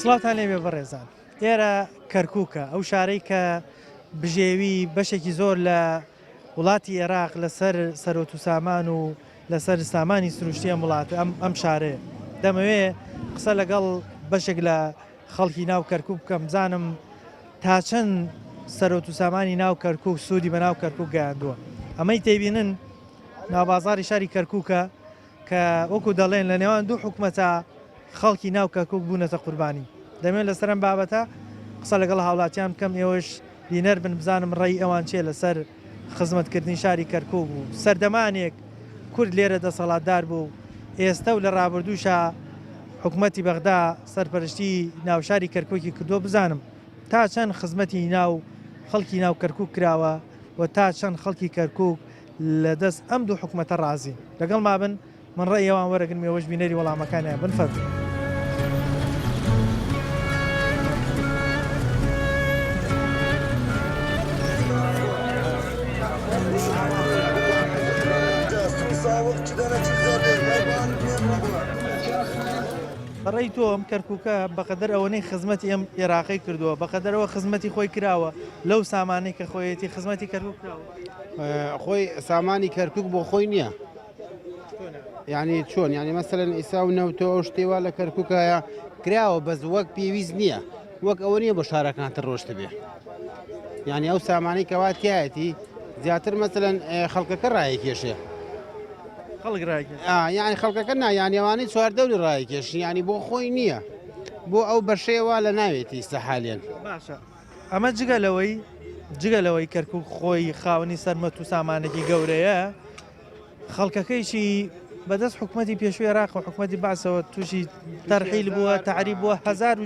سڵاتان لێبێ بەڕێزان ئێرە کەرکووکە ئەو شارەی کە بژێوی بەشێکی زۆر لە وڵاتی عێراق لەسەر سەرۆت و سامان و لەسەر سامانی سروشتیە وڵات ئەم شارەیە دەمەوێ قسە لەگەڵ بەشێک لە خەڵکی ناو کەرکووک بکەم بزانم تا چەند سەرۆت و سامانی ناو کەرکووک سوودی بە ناو کەرکووک گەیاندووە ئەمەی تێبینن ناوبازاری شاری کەرکووکە کە وەکو دەڵێن لە نێوان دوو حکومەتە خەڵکی ناو کەرکووک بوونەتە قوربانی دەمێت لەسەر ئەم بابەتە قسە لەگەڵ هاوڵاتیان بکەم ئێوەش بینەر بن بزانم ڕێی ئەوان چێ لەسەر خزمەتکردنی شاری کەرکووک بوو سەردەمانێک کورد لێرە دەسەڵاتدار بوو ئێستا و لە ڕابردووشە حکومەتی بەغدا سەرپەرشتی ناوشاری کەرکووکی کردو بزانم تا چەند خزمەتی ناو خەڵکی ناو کەرکووک کراوە و تا چەند خەڵکی کەرکووک لە دەست ئەم دوو حکومەتە ڕازی لەگەڵ مابن من ڕێی ئەوان وەرەگرم ێوەش بینەری وەڵامەکانیان بن فەرموو. بەڕێی تۆ ئەم کەرکووکە بەقەدەر ئەوەنەی خزمەتی ئەم عێراقی کردووە بەقەدەرەوە خزمەتی خۆی کراوە لەو سامانەی کە خۆیەتی خزمەتی کەرکووک کراوە خۆی سامانی کەرکووک بۆ خۆی نییە یعنی چۆن یعنی مەسەلەن ئیسا و نەوتۆ ئەو شتێوە لە کەرکووکایە کراوە بەس وەک پێویست نییە وەک ئەوە نییە بۆ شارەکانتر ڕۆشت بێ یعنی ئەو سامانەی کەوا تایەتی زیاتر مەسەلەن خەڵکەکە ڕایەکێشێ یعنی خەڵکەکە نایانی ئەوانەی چواردەوری ڕایەکێش ینی بۆ خۆی نییە بۆ ئەو بەشەیەوە لە ناوێتی سەحالێن باشە ئەمە جگە لەوەی کەرکووک خۆی خاوەنی سەرمەت و سامانێکی گەورەیە خەڵکەکەیشی بەدەست حکومەتی پێشووی عێراق و حکومەتی باسەوە تووشی تەرحیل بووە تعریب بووە هەزار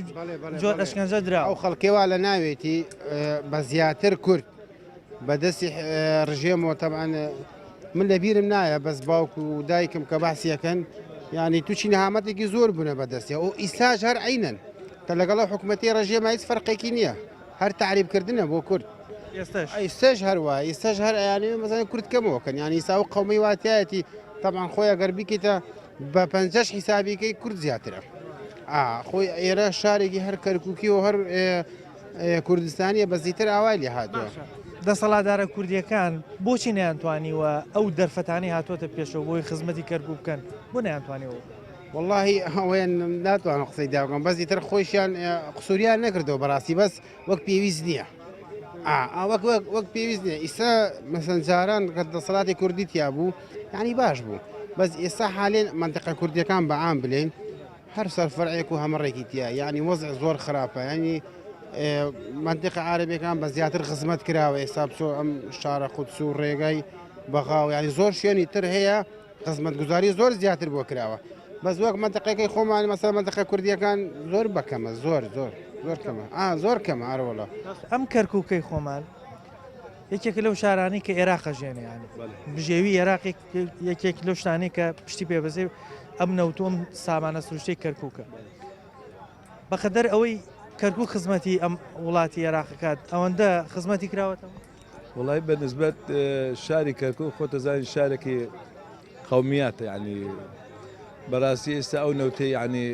جۆر ئەشکەنجە درا ئەو خەڵکێوا لە ناوێتی بە زیاتر کورد بەدەستی ڕژێمەوە تەبعاً من لەبیرم نایە بەس باوکو و دایکم کە باسیەکەن ینی تووشی نەهامەتێکی زۆر بوونە بەدەستێ ئەو ئیساژ هەر عینەن کە لەگەڵە حکوومەتی ڕژێمە هیچ فەرقێکی نییە هەر تعریبکردنە بۆ کورد ئێستش هەروە ئێستش هەر ئەیانی مەزانانی کورد کەمەوەکەن ینی ئیسا و قەومەی واتایەتی تەبعاً خۆی ئەگەر بیکەیتە بە 50 حیسابیکەی کورد زیاترە خۆی ئێرە شارێکی هەر کەرکووکی و هەر کوردستانیە بەزیتر ئاوای لێ هاتووە دەسەڵاتدارە کوردیەکان بۆچی نەیانتوانیوە ئەو دەرفەتانی هاتوۆتە پێشەوە بۆی خزمەتی کەرکووک بکەن بۆ نەیانتوانیەوە واللهی ئەوەیان ناتوانە قسەی داگەم بەزیتر خۆشیان قسووریان نەکردەوە بەڕاستی بەس وەک پێویست نییە وەک پێویست نییە ئیستا مەسەن جاران کە دەسەڵاتی کوردی تیا بوو یعنی باش بوو بەس ئێستا حالێن منتقە کوردیەکان بەعام بلێن هەر سەرفەرعێک و هەمەڕێکی تیا یعنی وەزع زۆر خراپە ینی منتقە عربیەکان بە زیاتر خزمەت کراوە ئێستا بچۆ ئەم شارە قودس و ڕێگای بەغاو ینی زۆر شوێنی تر هەیە خزمەتگوزاری زۆر زیاتر بۆ کراوە بەس وەک منتقەکەی خۆمان مەسەڵەن منتقە کوردیەکان زۆر بەکەمە زۆر کەمە زۆر کەمە ئارۆڵە ئەم کەرکووکەی خۆمان یەکێک لەو شارانی کە عێراق ژێنیانی بژێوی عێراق یەکێک لەو شتانەی کە پشتی پێبەزێ ئەم نەوتۆم سامانە سروشتەی کەرکووکە بەخەدەر ئەوەی کەرکووک خزمەتی ئەم وڵاتی عێراقەکات ئەوەندە خزمەتی کراوەتەوە وڵی بەنسبەت شاری کەرکووک خۆتەزانانی شارێکی قەومیاتە ینی بەڕاستی ئێستا ئەو نەوتەی ینی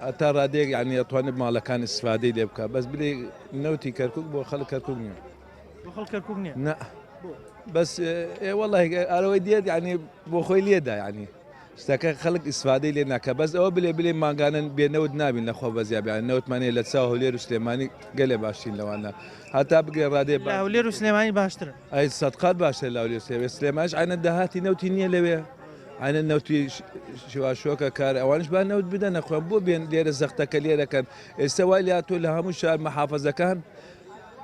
ئەتا ڕادێک ینی ئەتوانێت ماڵەکان استفادەی لێ بکە بەس بلێ نەوتی کەرکووک بۆ خەڵک کەرکووک نییە کەرکووک نییە نە بەس وەڵی ئەرەوەی دێت ینی بۆ خۆی لێدا ینی شتەکە خەڵک ئیسفادەی لێ ناکە بەس ئەوە بلێ ماگانن بێنەوت نابین لەخۆ بەزیابیان نەوتمانێ لە چاو هەولێر و سلێمانی گەلێ باشین لەوانە هەتا بگرێ ڕادێ هەولێر و سلێمانی باشترن ئەی سەدقات باشە لە هەولێر سلێمانیش عینە داهاتی نەوتی نییە لەوێ عینە نەوتی شواشۆکە کار ئەوانش با نەوت بدەنە خۆم بۆ بێن لێرە زەختەکە لێرەکەن ئێستا وای لاتۆ لە هەموو شار مەحافەزەکان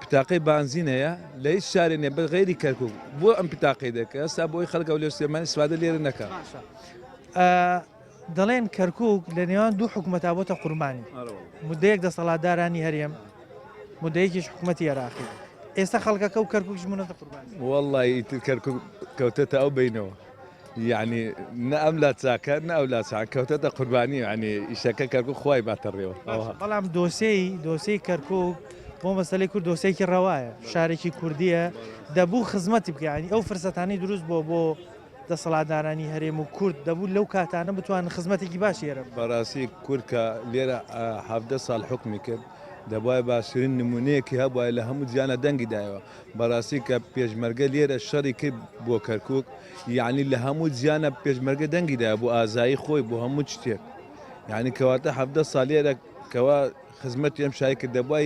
پتاقی بانزینەیە لە هیچ شارێنێ بە غێری کەرکووک بۆ ئەم پتاقی دەکە ئەستا بۆی خەڵکە هەولێر سلێمانی استفادە لێرە نەکە دەڵێن کەرکووک لە نێوان دوو حکومەتا بۆتە قوربانی مودەیەک دەسەڵاتدارانی هەرێم مودەیەکیش حکومەتی عێراقی ئێستا خەڵکەکە و کەرکووکش بوونەتە قوربانی وەڵی ئیتر کەرکووک کەوتەتە ئەو بینەوە یعنی نە ئەم لا چاکە نە ئەو لا چاک کەوتەتە قوربانی ینی ئیشەکە کەرکووک خوای باتەڕێەوە بەڵام دۆسەی کەرکووک بۆ مەسەلەی کورد دۆسەیەکی ڕەوایە شارێکی کوردیە دەبوو خزمەتی بکەین ئەو فرسەتانی دروست بۆ دەسەڵاتدارانی هەرێم و کورد دەبوو لەو کاتانە بتوانن خزمەتێکی باشی هێرە بەڕاستی کورد کە لێرە 17 ساڵ حکمی کرد دەبواە باشترین نمونەیەکی هەبواە لە هەموو جیانە دەنگی دایەوە بەڕاستی کە پێشمەرگە لێرە شەڕی کرد بۆ کەرکووک یعنی لە هەموو جیانە پێشمەرگە دەنگی دایە بۆ ئازایی خۆی بۆ هەموو شتێک یعنی کەواتە 17 ساڵ لێرە کەوا خزمەتی ئەم شای کرد دەبووە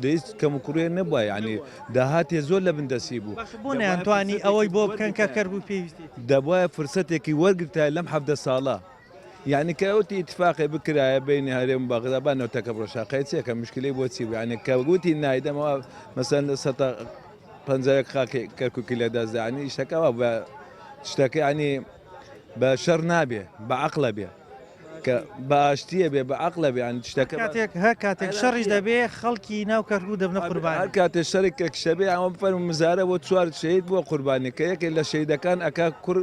هیچ کەم و کوڕێ نەبووە یعنی داهاتێ زۆر لە بندەسی بوو بۆ نەیانتوانی ئەوەی بۆ بکەن کە کەرکووک پێویستی دەبواە فرسەتێکی وەرگرتای لەم 17 ساڵە یعنی کەوتی اتفاقی بکرایە بینی هەرێم بەغدا بانەوتەکە بڕۆشاقی چێکە مشکلی بۆچی بوو یعنی کەوتی نایدەمەوە مەسەن 150 خاکی کەرکووکی لەدەستدانی شتەکەەوە بە شتەکە ینی بە شەڕ نابێ بە عەقڵە بێ کە باشتیە بێ بە عەقڵە بێ یان شتەکە کاتێک شەڕیش دەبێ خەڵکی ناو کەرکووک دەبنە قوربان هەر کاتێ شەڕێک شەبێ ئەوە بفەرمو مزارە بۆ 4 شەهید بۆ قوربانی کە یەکێک لە شەهیدەکان ئەکا کوڕ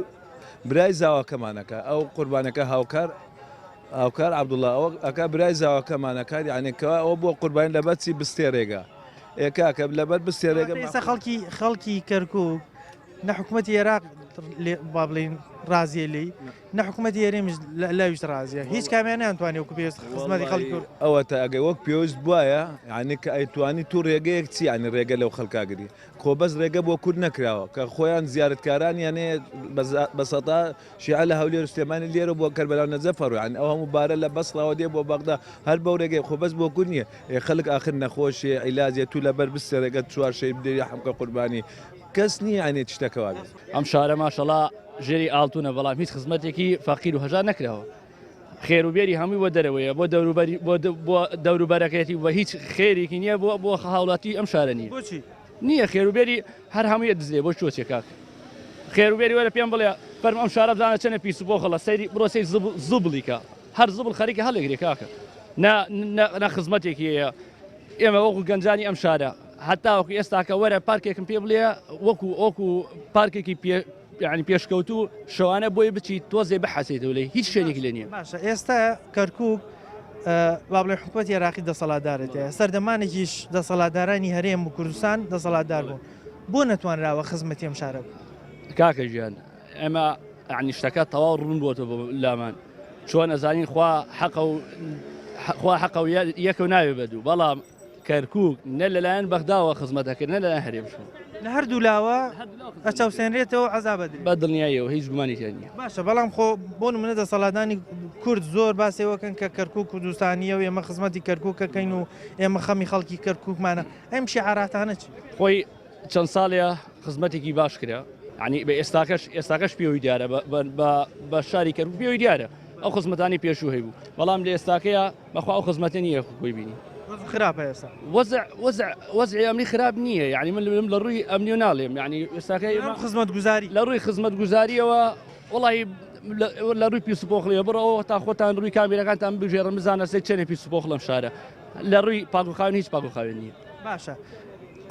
برای زاواکەمانەکە ئەو قوربانەکە هاوکار عەبدوڵڵا ئەوە ئەکا برای زاواکەمانەکە یعنیکەوە ئەوە بۆ قوربانی لەبەر چی بستێ ڕێگا ئێکاکە لەبەر بستێ ڕێگە ئێستا خەڵکی کەرکووک نە حکوومەتی عێراق با بڵین ڕازیە لی نە حکوومەتی هەرێمیش لاویش ڕازیە هیچ کامیان ناتوانێت وەکو پێویست خزمەتی خەڵکی کورد ئەوە تا ئەگەی وەک پێویست بواە یعنی کە ئەیتوانی تو ڕێگەیەک چی ینی ڕێگە لەو خەڵکاگری خۆ بەس ڕێگە بۆ کورد نەکراوە کە خۆیان زیارەتکاران یانێ بەسەتا شیعە لە هەولێر سلێمانی لێرە بۆ کەربەلاو نەجەفەر یعنی ئەو هەموو بارە لە بەسڵەوە دێ بۆ بەغدا هەر بەو ڕێگەی خۆ بەس بۆ کورد نییە خەڵک ئاخر نەخۆشیە عیلاجێ تو لەبەر بستێ ڕێگە 4 شەی بدەری حەمکە قوربانی کەس نییە ئەنێ شتەکەوا بێت ئەم شارە ماشەڵا ژێری ئاڵتونە بەڵام هیچ خزمەتێکی فەقیر و هەژار نەکراوە خێروبێری هەمووی بۆ دەرەوەیە بۆ دەوروبەرەکەێتی بە هیچ خێرێکی نییە بۆ هاوڵاتی ئەم شارە نییە نییە خێروبێری هەر هەموویە دزێ بۆ چۆچێک کاک خێروبێری وەرە پێم بڵێ فەرم ئەم شارە بزانە چەنە پیس بۆ خەڵە سەیری بڕۆ سەی زوبڵیکە هەر زوبڵ خەریکە هەڵێگرێ کاکە نە خزمەتێکی هەیە ئێمە وەکو گەنجانی ئەم شارە حتا وەکو ئێستاکە وەرە پارکێکم پێ بڵێ وەکو پارکێکی یعنی پێشکەوتو شەوانە بۆی بچیت تۆزێ بەحەسێتەوە لێ هیچ شوێنێکی لێ نییە باشە ئێستا کەرکووک با بڵێ حکوومەتی عێراقی دەسەڵاتدارێتە سەردەمانێکیش دەسەڵاتدارانی هەرێم و کوردستان دەسەڵاتدار بوو بۆ نەتوانراوە خزمەتی ئەم شارە کاکە ژیان ئێمە یعنی شتەکە تەواو ڕوون بۆتەوە بۆ لامان چۆن ئەزانین خوا حەقە و یەکە و ناوێ بەدوو بەڵام کەرکووک نە لەلایەن بەغداوە خزمەتەکە نە لەلایەن هەرێم لە هەردوو لاوە ئەچەوسێنرێتەوە عەزابەدرێت بە دڵنیاییەوە هیچ گومانی تێ نییە باشە بەڵام خۆ بۆ نمونە دەسەڵاتدانی کورد زۆر باسێوەکەن کە کەرکووک کوردستانیە و ئێمە خزمەتی کەرکووکەکەین و ئێمە خەمی خەڵکی کەرکووکمانە ئەم شیعاراتانە چی خۆی چەند ساڵەیە خزمەتێکی باش کرا عنی بە ئێستاکەش پێوی دیارە بە شاری کەرکووک پێوی دیارە ئەو خزمەتانی پێشوو هەیبوو بەڵام لە ئێستاکەیە بەخوا ئەو خزمەتە نییە خۆی بینی خراپە ئێستا وەزعی ئەمنی خراپ نییە یعنی من لە ڕووی ئەمنی و ناڵێم یعنی ئێستاکەی خزمەت گوزاری لە ڕووی خزمەت گوزاریەوە وڵی لە ڕووی پیسپۆخڵیە بڕەوە تا خۆتان ڕووی کامێرەکانتان بژێڕم بزانە سێ چێنێ پیسپۆخڵم شارە لە ڕووی پاکوخاوێن هیچ پاکوخاوێن نییە باشە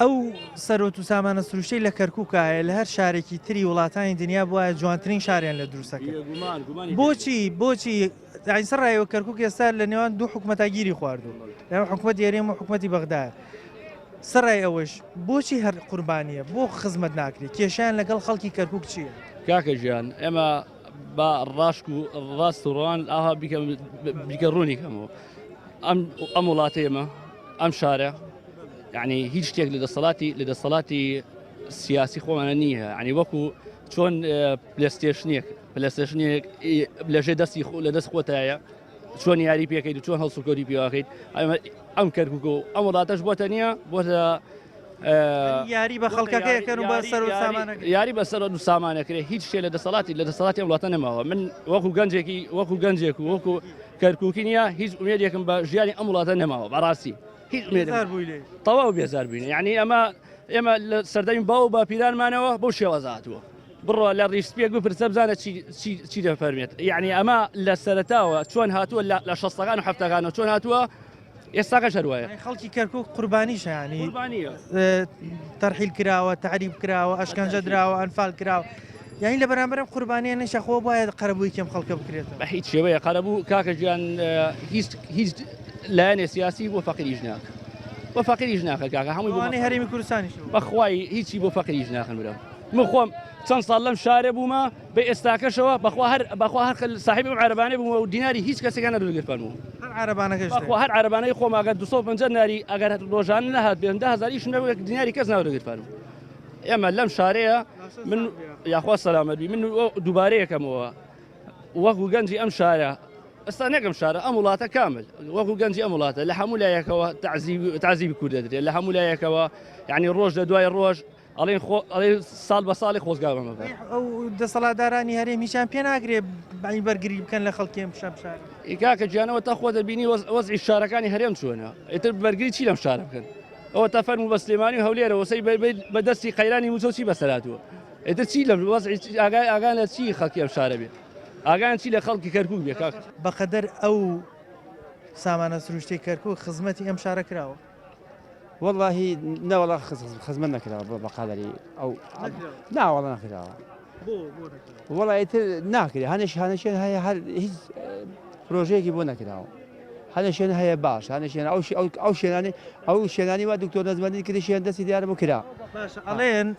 ئەو سەرۆت و سامانە سروشتەی لە کەرکووکایە لە هەر شارێکی تری وڵاتانی دنیا بووە جوانترین شاریان لە دروستەکە بۆچی سەر ڕایەوە کەرکووک ئێستا لە نێوان دوو حکوومەتاگیری خواردو لەو حکوومەت هەرێم و حکوومەتی بەغدایە سەرڕای ئەوەش بۆچی هەر قوربانیە بۆ خزمەت ناکرێت کێشیان لەگەڵ خەڵکی کەرکووک چییە کاکە ژیان ئێمە با ڕاشک و ڕاست و ڕوان ئاها بیکە ڕوونی کەمەوە ئەم وڵاتی ئێمە ئەم شارە یعنی هیچ شتێک لە دەسەڵاتی سیاسی خۆمانە نییە ینی وەکو چۆن پلێستێشنێک لەژێ دەستی لە دەست خۆتایە چۆن یاری پێکەیت و چۆن هەڵسوکۆری پێواکەیت ئەم کەرکووک و ئەم وڵاتەش بۆتە نییە بۆتە یاری بە خەڵکەکەیەکەن و بە سەر و سامانەکە یاری بە سەر و سامانەکرێ هیچ شتێ لە دەسەڵاتی وڵاتە نەماوە من وەکو گەنجێک و وەکو کەرکووکی نییە هیچ ئومێدێکم بە ژیانی ئەم وڵاتە نەماوە بەڕاستی هیچ تەواو بێزار بووین یعنی ئێمە لە سەردەمی باو با پیرانمانەوە بەو شێوەزاتوە بڕۆ لە ڕیشپێک بپرسە بزانە چی دەفەرمێت یعنی ئەمە لە سەرەتاوە چۆن هاتووە لە 60ەکان و 70ەکانەوە چۆن هاتووە ئێستاکە شەروایە خەڵکی کەرکووک قوربانیشە ینی تەرحیل کراوە تعریب کراوە ئەشکەنجە دراوە ئەنفال کراوە یعنی لە بەرامبەرم قوربانیە نەشەخۆ باید قەرەبووی کەم خەڵکە بکرێتەوە بە هیچ شێوەیە قەرەبوو کاکە گیان هیچ لایەنێ سیاسی بۆ فەقیریش ناکە بۆ فەقیریش ناکە کاکە هەمووی هەرێمی کوردستانیش بەخوای هیچی بۆ فەقیریش ناکەن برام من خۆم چەند ساڵ لەم شارێ بوومە بە ئێستاکەشەوە بەخوا هەر صاحبی ئەم عەرەبانەی بوومە و دیناری هیچ کەسێکیان نەدەگرتمەوە هەر عەرەبانەکەش بەخوا هەر عەرەبانەی خۆم ئەگەر 250 ناری ئەگەر ڕۆژانە نەهات بێن 10,000 ئیش نەبوو دیناری کەس ناوەدەگرتمەوە ئێمە لەم شارەیە من یاخوا سەلامەت بی من دووبارەیەکەمەوە وەکو گەنجی ئەم شارە ئەستا نەکەم شارە ئەم وڵاتە کامل وەکو گەنجی ئەم وڵاتە لە هەموو لایەکەوە تعزیبی کورد دەدرێت لە هەموو لایەکەوە یعنی ڕۆژ لە دوای ڕۆژ ئەڵێن ساڵ بە ساڵی خۆزگاوەمە ئەو دەسەڵاتدارانی هەرێمیشان پێ ناگرێت بەنی بەرگری بکەن لە خەڵکیم شەم شار ئیکاکە گیانەوە تا خۆ دەبینی وەزعی شارەکانی هەرێم چۆنە ئیتر بەرگری چی لەم شارە بکەن ئەوە تا فەرمو بە سلێمانی و هەولێرە وەسەی بەدەستی قەیرانی موچە چی بەسەراتوە ئیتر چی لە وەزعی ئاگان لە چی خەڵکی ئەم شارە بێ ئاگان چی لە خەڵکی کەرکووک بێ کاک بەقەدەر ئەو سامانە سروشتەی کەرکووک خزمەتی ئەم شارە کراوە والله لا والله خزمنا كذا بقدري او لا والله ناكل والله ناكل هذا شيء هي هيز بروجيكي بونا كذا هذا شيء هي باش هذا شيء او شيء يعني ودكتور نزماني كذا شيء هندسي ديار بكرا باشە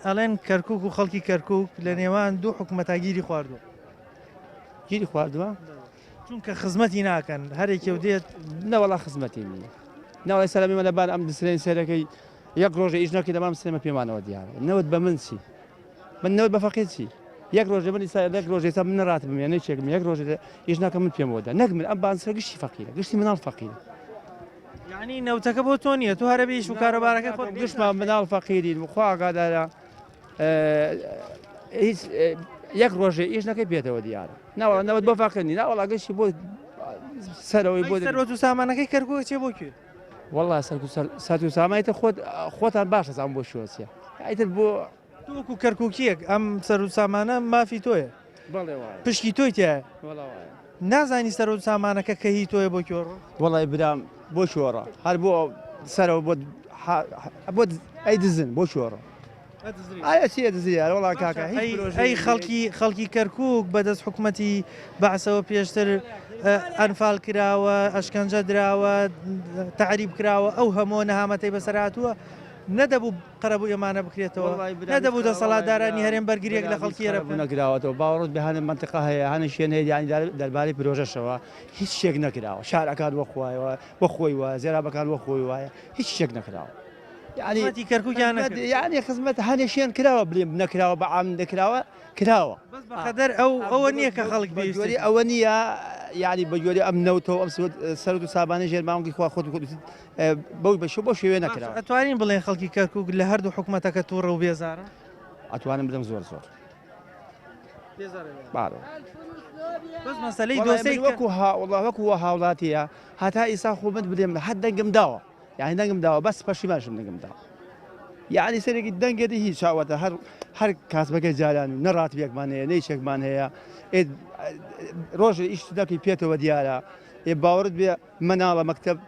ئەڵێن کەرکووک و خەڵکی کەرکووک لە نێوان دوو حکومەتاگیری خواردووە جيري خواردوا چونکە خزمەتی ناکەن هەرێکی و دێت لا والله خزمتي لا والله سلامي ولا بان ام دسرين سيركي يقروج ايجنا كذا ما مسلمه في معنا وديار نود بمنسي من نود بفقيتي يقروج من يقروج يسمى من راتب يعني شيء يقروج ايجنا كم في مودا نجم ام بان قشتي فقيره قشتي من الفقير يعني نەوتەکە بۆ تۆ نییە تو هەرە بێش و کارەبارەکە خۆت قش ما من الفقير وخوا قاعد يقروج ايجنا كي بيته وديار لا والله نود بفقيني لا والله قشتي بو سروي بو سەرۆت و سامانەکەی کەرکووک چێ بۆ کوێ والله ساتو سامایت خۆتان باشە زان بۆ شوۆچە ئایتر بۆ تووەکو کەرکووکیەک ئەم سەر و سامانە مافی تۆیە بەڵێ وایە پشکی تۆی تایە نازانی سەر و سامانەکە کە هی تۆیە بۆ کێڕۆ وڵی برام بۆ شۆڕە هەر بۆ سەرەوە بۆ ئەی دزن بۆ شۆڕە ئایا چیە دزیار وڵا کاکە ئەی خەڵکی کەرکووک بەدەست حکوومەتی بەعسەوە پێشتر ئەنفال کراوە ئەشکەنجە دراوە تعریب کراوە ئەو هەموو نەهامەتەی بەسەرهاتووە نەدەبوو قەرەبوو ئێمانە بکرێتەوە نەدەبوو دەسەڵاتدارانی هەرێم بەرگریەک لە خەڵکی ئێرە نەکراوەتەوە باوەڕت بە هەنە منتقە هەیە هەنە شوێن هەیە ینی دەربارەی پرۆژەشەوە هیچ شتێک نەکراوە شارەکان وەخوایەوە بۆ خۆی وایە زێرابەکان وە خۆی وایە هیچ شتێک نەکراوە یعنی کەرکووکیان یعنی خزمەت هەنێ شوێن کراوە بڵێم نەکراوە بە عام نەکراوە کراوە بەقەدەر ئەوە نییە کە خەڵک بێ ئەوە نییە یعنی بەگوێری ئەم نەوتەوە ئەم سەرد و سابانە ژێرماوەی خوا خۆت بەو بەشە بۆ شوێ نەکراوە ئەتوانین بڵێن خەڵکی کەرکووک لە هەردوو حکوومەتەکە تووڕە و بێزارە ئەتوانم بدەم زۆر بەس مەسەلەی دۆسەی وەکو هاوڵاتیە هەتا ئیسا خۆمت بدێم هەر دەنگم داوە یعنی دەنگم داوە بەس پەشیمانشم دەنگم داوە یعنی سەرێکی دەنگێتی هیچ چاوەتە هەر کاسبەکە جاران و نەڕاتبێکمان هەیە نەیچێکمان هەیە ڕۆژە ئیش دەکەی پێێتەوە دیارە باوەڕت بێ مەناڵە مەکتەب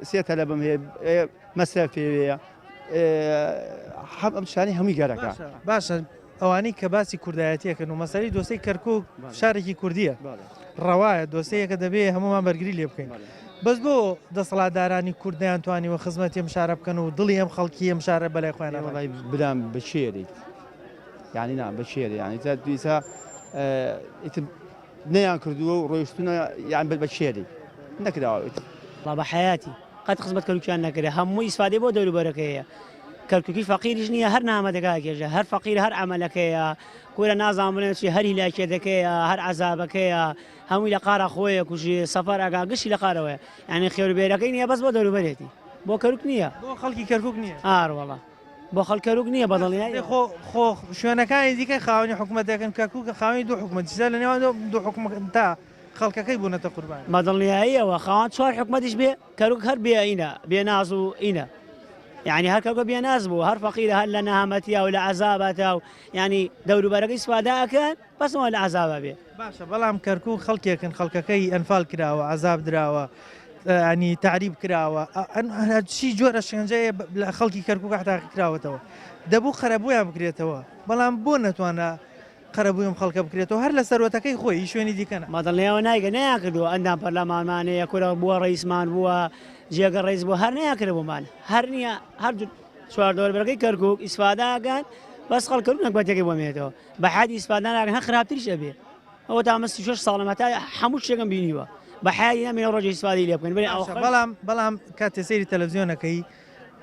سێ تەلەبم هەیە مەسەفێوەیە ئەم شانی هەمووی گەرەکە باشە ئەوانەی کە باسی کوردایەتیەکەن و مەسەری دۆسەی کەرکووک شارێکی کوردیە ڕەوایە دۆسەیەکە دەبێت هەمومان بەرگری لێ بکەین بەس بۆ دەسەڵاتدارانی کوردیان توانیوە خزمەتی ئەم شارە بکەن و دڵی ئەم خەڵکی ئەم شارە بەلای خوێنە برام بەشێری یعنی نا بەشێری یعنی تا دویسا نەیان کردووە و ڕۆیشتونە یان بەشێری نەکراوە بە حیاتی قەت خزمەت کەرکووکیان نەکرێ هەمووی ئیسفادەی بۆ دەوروبەرەکەیە کەرکووکی فەقیریش نییە هەر نامەدەگاکێژە هەر فەقیر هەر عملەکەیە کورە نازان بڵێن چی هەر هیلاکێدەکەیە هەر عەزابەکەیە هەمووی لە قارە خۆیە کوژی سەفەر ئەگا گشتی لە قارەوەیە یعنی خێوەربێرەکەی نییە بەس بۆ دەوروبەرێتی بۆ کەرکووک نییە بۆ خەڵکی کەرکووک نییە ئاروەڵە بۆ خەڵک کەرکووک نییە بەدڵنیای خۆ شوێنەکانی دیکەی خاوەنی حکوومەتەکەن کەرکووکە خاوەنی دوو حکوومەتیسە لە نێوان دوو حکوومەت تا خەڵکەکەی بوونەتە قوربان بەدڵنیاییەوە خاوەن چوار حکوومەتیش بێ کەرکووک هەر بێ ئینە بێناز و ئینە يعني هر كركوب بيناز بو هر فقير هل لنا هامتيا ولا عذاباتها يعني دورو برقي سفادا كان بس ما ولا عذاب به باشا بلام كركوك خلقيكن خلقكي انفال كراوه عذاب دراوه يعني تعريب كراوه هذا شيء جور الشنجايه خلقي كركوك حتى كراوه تو دبو خربويا بكريتوا بلام بونت وانا قربویم خەڵکە بکرێتەوە هەر لە سەرۆتەکەی خۆی شوێنی دیکەنە مەدڵنیەوە نایگە نەیەکردو ئەندام پەرلەمانمانەیە کورە بووە ڕئیسمان بووە جێگە ڕئیس بوو هەر نەیەکردبوومان هەر نییە هەردوو چواردۆربەرەکەی کەرکووک ئیسفاداگەن بەس خەڵکردن نەکبەتێکی بۆ مێتەوە بە حادی ئیسپاداناکەن هەر خراپتریش ئەبێ ئەوە تا 36 ساڵم هەتا هەموو شتێکم بینیوە بە حادی نامێنە ڕۆژی ئیسپادی لێ بکەن بەڵام کاتێ سەیری تەلەڤیزیۆنەکەی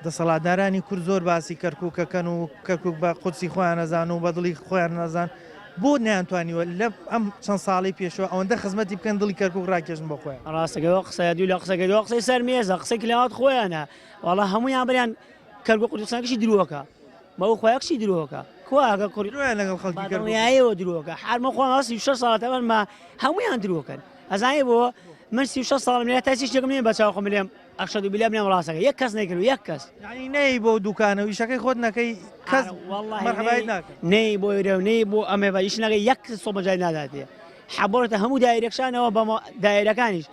دەسەڵاتدارانی کورد زۆر باسی کەرکووکەکەن و کەرکووک بە قودسی خۆیان نەزان و بە دڵی خۆیان نەزان بۆ نەیانتوانیوە لە ئەم چەند ساڵی پێشەوە ئەوەندە خزمەتی بکەن دڵی کەرکووک ڕاکێشن بۆ خۆیان ڕاستەکەەوە قسە دوو لە قسەکە قسەی سەر مێزە قسەی کلاوات خۆیانە وڵا هەمویان بریان کەرگۆ قورسانکەشی درۆکە بەو خۆیەکشی درۆکە کواکە کوڕیان لەگەڵ خەڵکی کردوایەوە درۆکە حرمە خۆ 36 ساڵەتەوەن ما هەمویان درۆکەن ئەزانێ بۆ من 36 ساڵم لێ تا هیچێکم نێ بەچاو خۆم لێم ئەشهد بالله بنێم ڕاستەکە یەک کەس نەیکرد یەک کەس یعنی نەی بۆ دوکانە و ئیشەکەی خۆت نەکەی کەس مەرحەبای ناکە نەی بۆ ئێرە نەی بۆ ئەمێ بە ئیش نەکەی یەک کەس سۆمەجای ناداتێ حەبڕێتە هەموو دایرەکشانەوە بە دایرەکانیش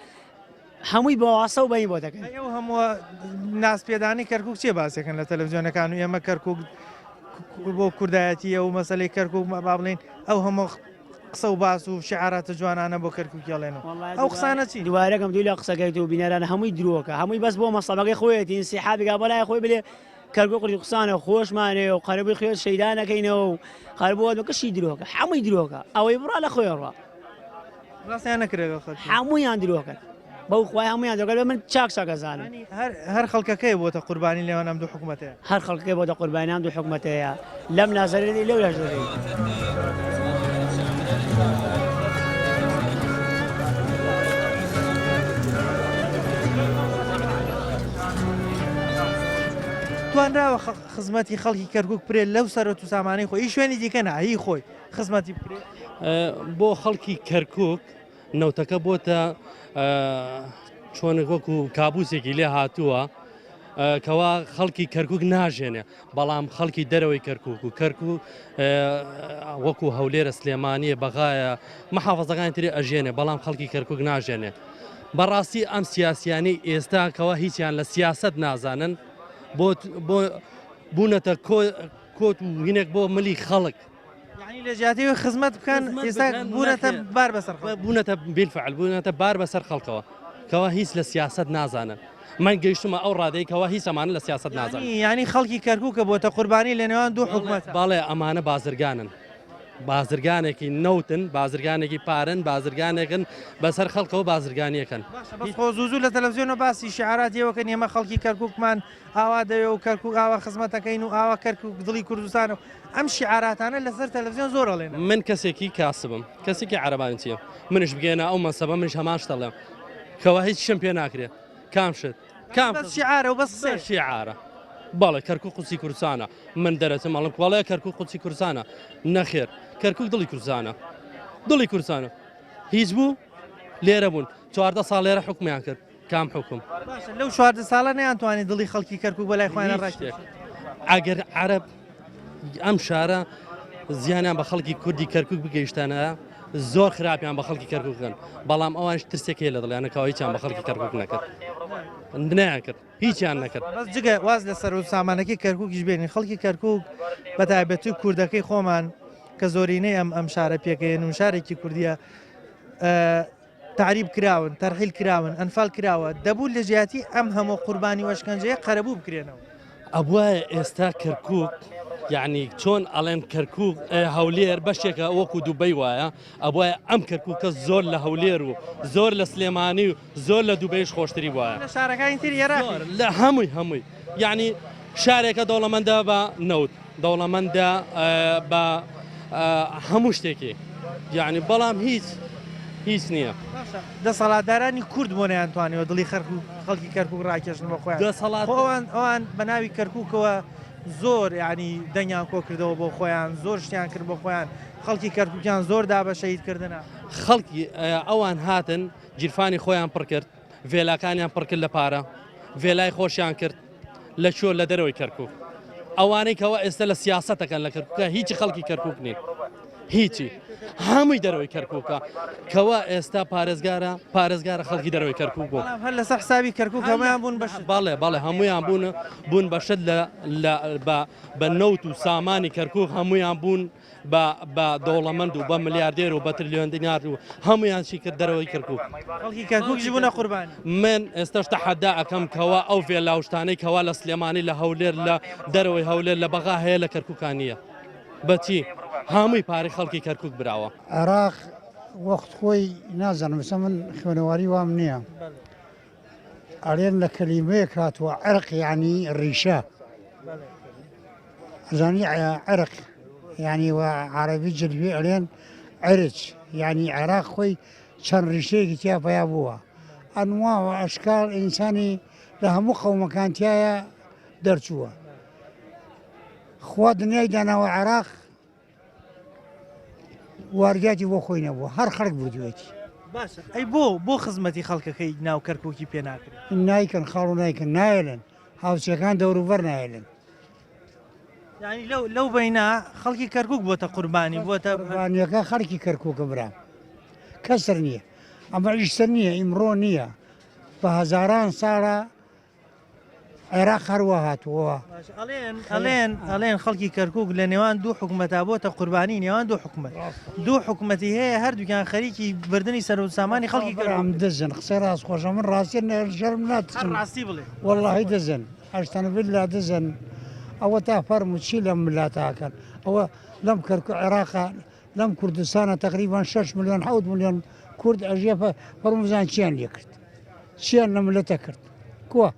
هەمووی بە واسە و بەین بۆ دەکەن ئەو هەموو ناسپێدانی کەرکووک چێ باسێکن لە تەلەڤیزیۆنەکان و ئێمە کەرکووک بۆ کوردایەتیە و مەسەلەی کەرکووک با بڵێن ئەو هەموو قسە و باس و شعاراتە جوانانە بۆ کەرکووکیڵێنەوە ئەو قسانە چی دووارەکەم دوی لە قسەکەیت و بینەران هەمووی درۆکە هەمووی بەس بۆ مەسەبەکەی خۆیەتی ئینسیحابێکا بەلای خۆی بلێ کەرگۆ قوری قسانە خۆشمانێ و قەرەبووی خوێت شەیدانەکەینەوە و قەربووە کەشی درۆکە هەمووی درۆکە ئەوەی بڕا لە خۆیڕە ڕاستیان نەکرێت هەموویان درۆکەن بەو خوای هەمویان دەگەل من چاکساکەزانم هەر خەڵکەکەی بۆتە قوربانی لێوان ئەم دوو حکوومەتەیە هەر خەڵکەکەی بۆتە قوربانیان دوو حکوومەتەیە لەم نازەرێتی لەو لەژدەی توانراوە خزمەتی خەڵکی کەرکووک پرێت لەو سەرۆت و سامانەی خۆی شوێنی دیکەنە هی خۆی خزمەتی بکرێت بۆ خەڵکی کەرکووک نەوتەکە بۆتە چۆن وەکو کابوسێکی لێ هاتووە کەوا خەڵکی کەرکووک ناژێنێ بەڵام خەڵکی دەرەوەی کەرکووک و کەرکوو وەکو هەولێرە سلێمانیە بەغایە مەحافەزەکانی تری ئەژێنێ بەڵام خەڵکی کەرکووک ناژێنێ بەڕاستی ئەم سیاسیانی ئێستا کەوا هیچیان لە سیاست نازانن بۆ بوونەتە کۆت و هینێک بۆ ملی خەڵک یعنی لە جیاتیوی خزمەت بکەن ئێستا بوونەتە بار بەسەر بوونەتە بیلفعل بوونەتە بار بەسەر خەڵکەوە کەوا هیچ لە سیاست نازانن من گەیشتمە ئەو ڕادەی کەوا هیچ ئەمانە لە سیاست نازانن ینی خەڵکی کەرکووکە بۆتە قوربانی لە نێوان دوو حکوومەت باڵێ ئەمانە بازرگانن بازرگانێکی نەوتن بازرگانێکی پارن بازرگانێکن بەسەر خەڵکەوە بازرگانیەکەن خۆ زوو لە تەلەڤیزیۆنە باسی شعاراتیەوەکەن ئێمە خەڵکی کەرکووکمان ئاوا دەوێ و کەرکووک ئاوا خزمەتەکەین و ئاوا کەرکووک دڵی کوردستانە ئەم شعاراتانە لەسەر تەلەڤیزیۆن زۆر ئەڵێن من کەسێکی کاسبم کەسێکی عەرەبانی چیە منش بگەێنە ئەو مەسەبە منش هەمان شتەڵێم کەوا هیچ شم پێ ناکرێت کام شت کام شعارە و بەس شعارە باڵێ کەرکووک قوچی کوردستانە من دەرەچم ماڵم کوڵەیە کەرکووک قوچی کوردستانە نەخێر کەرکووک دڵی کوردستانە دڵی کوردستانە هیچ بوو لێرە بوون 14 ساڵ لێرە حکومیان کرد کام حکوم لەو 14 ساڵە نەیانتوانێت دڵی خەڵکی کەرکووک بەلای خۆیان ڕاکێ ئەگەر عەرەب ئەم شارە زیانیان بە خەڵکی کوردی کەرکووک بگەیشتانە زۆر خراپیان بە خەڵکی کەرکووکن بەڵام ئەوانش ترسێکی لە دڵیانەکەەوە هیچیان بە خەڵکی کەرکووک نەکرد نەکرد هیچیان نەکرد بەس جگە واز لە سەر و سامانەکەی کەرکووکیش بێنین خەڵکی کەرکووک بە تایبەتی کوردەکەی خۆمان کە زۆرینەی ئەم شارە پێکەین و شارێکی کوردیە تعریب کراون تەرحیل کراون ئەنفال کراوە دەبوو لە جیاتی ئەم هەموو قوربانی وەشکەنجەیە قەرەبوو بکرێنەوە ئەوە ئێستا کەرکووک یعنی چۆن ئەڵێن کەرکووک هەولێر بەشێکە وەکو دووبەی وایە ئەوە ئەم کەرکووکە زۆر لە هەولێر و زۆر لە سلێمانی و زۆر لە دووبەیش خۆشتری وایە لە شارەکانی تر ێرە لە هەمووی یعنی شارێکە دەوڵەمەندە بە نەوت دەوڵەمەندە بە هەموو شتێکی یعنی بەڵام هیچ نییە دەسەڵاتدارانی کورد بۆ نەیانتوانێەوە دڵی خەڵکی کەرکووک ڕاکێشن بە خۆیان ئەوان بەناوی کەرکووکەوە زۆر ینی دەنگیان کۆ کردەوە بۆ خۆیان زۆر شتیان کرد بۆ خۆیان خەڵکی کەرکووکیان زۆر دا بە شەیدکردنە خەڵکی ئەوان هاتن گیرفانی خۆیان پڕ کرد vێلاکانیان پڕکرد لە پارە vێلای خۆشیان کرد لە چۆ لە دەرەوەی کەرکووک ئەوانەی کەەوە ئێستا لە سیاسەتەکەن لە کەرکووکە هیچی خەڵکی کەرکووک نین هیچی هەمووی دەرەوەی کەرکووکە کەوا ئێستا پارێزگارە خەڵکی دەرەوەی کەرکووک بوو هەر لەسەر حسابی کەرکووک هەمویان بوون بەش باڵێ هەمویان بوون بەشت بە نەوت و سامانی کەرکووک هەمویان بوون بە دەوڵەمەند و بە ملیاردێر و بە تریلیۆن دینار و هەمویان چی کرد دەرەوەی کەرکووک خەڵکی کەرکووکیش بوونە قوربانی من ئێستاش تەحەدا ئەەکەم کەوا ئەو فێلاوشتانەی کەوا لە سلێمانی لە هەولێر لە دەرەوەی هەولێر لە بەغا هەیە لە کەرکووکانیە بەچی هەمووی پارەی خەڵکی کەرکک براوە. عێراق وەخت خۆی نازانم سە من خوێنەواری وام نییە ئەڵێن لە کەلیمەیەک هاتووە عێرق یعنی ڕیشە ئەزانی عێرق یعنی وە عەرەبی جلوی ئەڵێن عێرج یعنی عێراق خۆی چەند ڕیشەیەکی تیا پیا بووە ئەنوا و ئەشکال ئینسانی لە هەموو قەومەکانتیایە دەرچووە خوا دنیای داناوە عێراق وارداتی بۆ خۆی نەبووە هەر خەڵک بردوێتی باشە ئەی بۆ خزمەتی خەڵکەکەی ناو کەرکووکی پێ ناکرێت نایکەن خاڵ و نایکەن نایەلن هاوچەکان دەوروبەر نایەلن ینی لەو بەینا خەڵکی کەرکک بۆتە قوربانی بۆتە قوربانیەکە خەڵکی کەرکووکە برا کەسر نییە ئەمە ئیشتر نییە ئیمڕۆ نییە بە هەزاران ساڵە عێراق هەروە هاتووە ئەڵێن خەڵکی کەرکک لە نێوان دوو حکومەتا بۆتە قوربانی نێوان دوو حکومەتی هەیە هەردووکیان خەریکی بردننی سەر و سامانی خەڵکی گەرام دەزن قسە ڕاست خۆشە من ڕاستی نەژەرم ناتچم ڕاستی بڵێ وەڵڵاهی دەزن هەشتانە بلا دەزن ئەوە تا فەرم و چی لەم ملاتاکەن ئەوە لەم کەرک عێراقا لەم کوردستانە تقریبان 6 ملیۆن 7 ملیۆن کورد ئەژێ فەرموزان چیان لێ کرد چیان لە ملەتە کرد کووە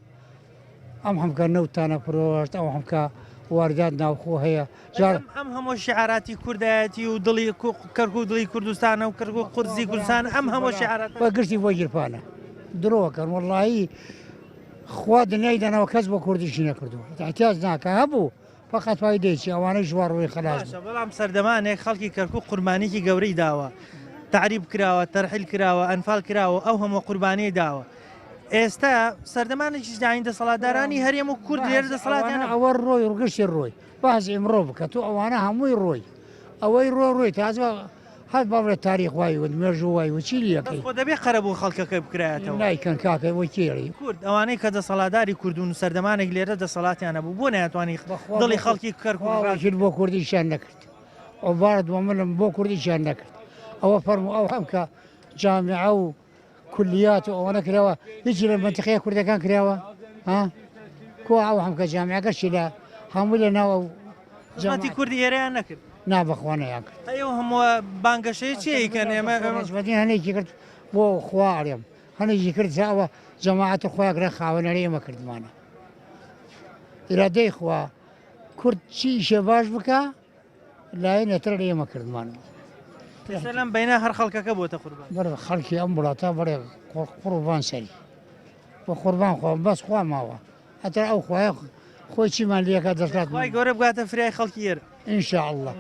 ئەم هەمکە نەوتانە پرۆشت ئەو هەمکە واردات ناوخۆ هەیە ئەم هەموو شعراتی کوردایەتی و دڵی کەرکک دڵی کوردستانە و کەرکک قورسی کوردستان ئەم هەموو شعرات بە گشتی بۆ گیرپانە درۆکەن وەڵڵاهی خوا دنیای دانەوە کەس بۆ کوردیشی نەکردووە احتیاج ناکە هەبوو فقط وای دەیچی ئەوانەی ژوار ڕۆی خلاص بەڵام سەردەمانێک خەڵکی کەرکک قوربانیکی گەورەی داوە تعریب کراوە تەرحیل کراوە ئەنفال کراوە ئەو هەموو قوربانیی داوە ئێستا سەردەمانێکی داین دەسەڵاتدارانی هەرێم و کورد لێرە دەسەڵاتیانە ئەوە ڕۆی ڕگەشتی ڕۆی باز ئیمڕۆ بکە تو ئەوانە هەمووی ڕۆی ئەوەی ڕۆی تازە هەت باڵێت تاریخ وای و مێژ وای و چی لیەکەی دەبێ قەرە بوو خەڵکەکەی بکرایەتەوە نایکەن کاکەی وەی کێری کورد ئەوانەی کە دەسەڵاتداری کوردون و سەردەمانێک لێرە دەسەڵاتیانە بوو بۆ ناتوانانی دڵی خەڵکی کەرکوژر بۆ کوردیشان نەکرد ئەو بارد ومەلم بۆ کوردیشان نەکرد ئەوە فەرمو ئەو هەمکە جامعە و کولیات و ئەوە کراوە هیچی لە منتیقەیە کوردەکان کراوە ها کۆ ئەو هەمکە جامعەکەشی لە هەموو لە ناوە جامعەتی کوردی ئێرەیان نەکرد نابەخوانەیان کرد ئەو هەموو بانگەشەی چیکەن ئێمە هەنێکی کرد بۆ خوارێم هەنێکی کرد ئەوە جەماعەت خۆیاگرە خاوەنەرە ئێمە کردمانە ئیرادەی خوا کورد چی ئیشە باش بکە لایەن ئێتر لە ئێمە کردمان لەم بەینا هەر خەڵکەکە بۆتە قوربان بەرە خەڵکی ئەم وڵاتە بەڕێ قوربان سەری بە قوربان خۆم بەس خوا ماوە هەتا ئەو خوای خۆی چیمان لێکە دەکات وای گەورە بگاتە فرای خەڵکی ئێرە ئینشاءالله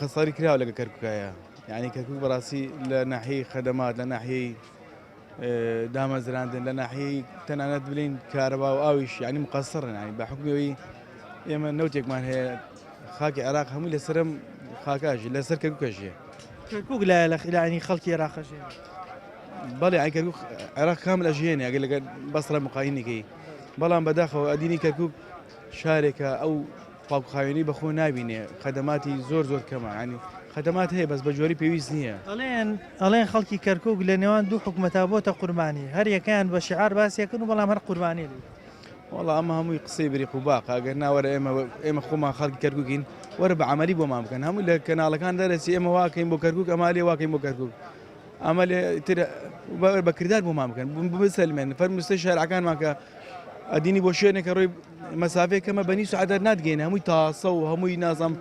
قەسەری کراوە لەگە کەرککایە یعنی کەرکک بەڕاستی لە ناحیەی خەدەمات لە ناحیەی دامەزراندن لە ناحیەی تەنانەت بلین کارەبا و ئاویش یعنی مقەسڕن ینی بە حکمەوەی ئێمە نەوتێکمان هەیە خاکی عێراق هەمووی لەسرم خاکاژی لەسەر کەرککەژیە کەرکک لایەنی خەڵکی عێراقەژێ بەڵێ کەرکک عێراق کامل ئەژێنێ ئەگەر لەگەر بەسڕە مقاینێکی بەڵام بەداخەوە ئەدینی کەرکک شارێکە ئەو پاکخاوێنی بەخۆ نابینێ خەدەماتی زۆر کەمە ینی خەدەمات هەیە بەس بە جۆری پێویست نییە ئەڵێن خەڵکی کەرکک لە نێوان دوو حکومەتا بۆتە قوربانی هەر یەکەیان بە شعار باسیەکەن و بەڵام هەر قوربانی وەڵام ئەمە هەمووی قسەی بریق و باق ئەگەر ناوەرە ئێمە خۆمان خەڵکی کەرککین وەرە بە عملی بۆمان بکەن هەموو لە کەناڵەکان دەرەسی ئێمە واکەین بۆ کەرکک ئەما لێ واکەین بۆ کەرکک ئەمە بەکردار بۆمان بکەن بسەلمێن فەرموستە شارعەکانمان کە ئەدینی بۆ شوێنێکە ڕۆی مەسافەیە کەمە بەنی سعادەت ناتگەین هەمووی تاسە و هەمووی نازام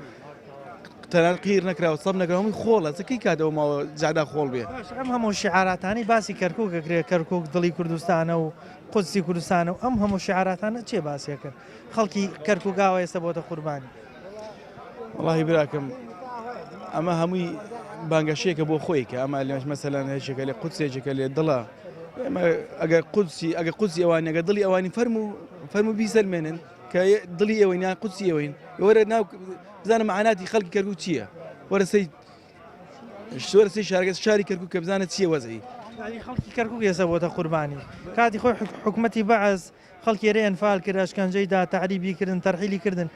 تەنان قیر نەکراوە سەب نەکراوە هەمووی خۆڵە چەکەی کاتەوە ماوە جادا خۆڵ بێ ئەم هەموو شعاراتانی باسی کەرککەکرێت کەرکک دڵی کوردستانە و قودسی کوردستانە و ئەم هەموو شعاراتانە چێ باسیەکەن خەڵکی کەرککاوە ئێستا بۆتە قوربانی وڵاهی براکەم ئەمە هەمووی بانگەشەیەکە بۆ خۆی کە ئەمە لێمەش مەسەلەن هێشێکە لێ قودسێکێکە لێ دڵە ئەگەر قودسی ئەوانی ئەگە دڵی ئەوانی فەرمو بیسەلمێنن کە دڵی ئێوەین یان قودسی ئێوەین وەرە ناو بزانە معناتی خەڵکی کەرکک چییە وەرە شاری کەرکک کە بزانە چییە وەزەی خەڵکی کەرکک ئێستا بۆتە قوربانی کاتی خۆی حکومەتی بەعەز خەڵکی ئێرە ئەنفال کرد ئەشکەنجەیدا تەعریبی کردن تەرحیلی کردن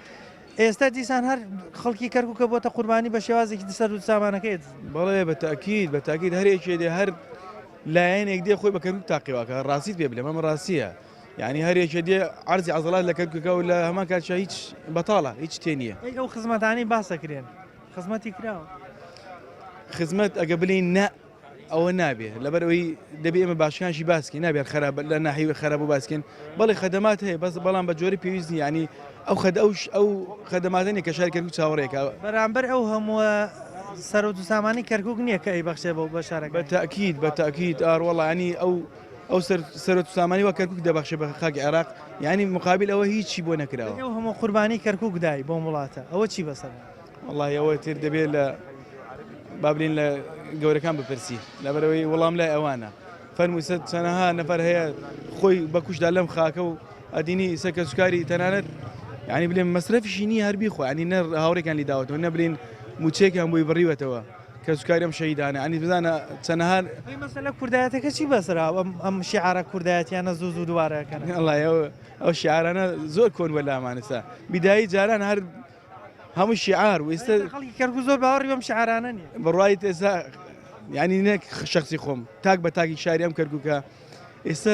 ئێستا دیسان هەر خەڵکی کەرککە بۆتە قوربانی بە شێوازێکی سەر و سامانەکەیت بەڵێ بەتاکید هەرێکێ دێ هەر لایەنێک دێ خۆی بە کەرکک تاقیواکە ڕاستیت پێ بڵێ ئەمە ڕاستیە يعني هەرێکە دێ عرضی عضلات لە کەرکووکە و لە هەمان کاتشە هیچ بەتاڵە هیچ تێ نییە. ئەو خزمەتانی باسەکرێن خزمەتی کراوە خزمەت ئەگە بڵین نە ئەوە نابێ لەبەرەوەی دەبێ ئێمە باشیانشی باسکەین نابێت خراپ لە ناحیوی خراپ و باسکەین بەڵێ خەدەمات هەیە بەڵام بە جۆری پێویستی ینی ئەو خەدەماتنی کە شاری کەرکووک چاوەڕێکە بەرامبەر ئەو هەموو سەرۆت و سامانی کەرکووک نییە کە ئەی بەخشێ بە شارەکە بەتاکید ئاڕوەڵە ینی ئەو سەرۆت و سامانی وا کەرکووک دەبەخشێ بە خاکی عێراق ینی مقابل ئەوە هیچی بۆ نەکراوە. ئەو هەموو قوربانی کەرکووک دای بۆ وڵاتە ئەوە چی بەسەر والله ئەوە تر دەبێت لە بابلین لە گەورەکان بپرسی لەبەرەوەی وەڵام لای ئەوانە فەرمووی چەنەها نەفەر هەیە خۆی بەکوشدا لەم خاکە و ئەدینی سەکە سوکاری تەنانەت ینی بلێن مەسرەفیشی نی هەربی خۆ ینی نەر هاوڕێکان لی داوەتەوە نەبرین موچێکیان بۆی بڕیوەتەوە کە سوکاری ئەم شەهیدانە ینی بزانە چەنەها مەسەلە کوردایەتەکە چی بەسرا ئەم شیعارە کوردایەتیانە زوو دووارەکەن ئەو شیعارانە زۆر کۆن وەلامانەسا بیدایی جاران هەر هەموو شیعار و ئێستا خەڵکی کەرکووک زۆر باوەڕی بەم شیعارانە نیە بڕای ئێستا ینی نەک شخصی خۆم تاک بە تاکی شاری ئەم کەرکووکە ئێستا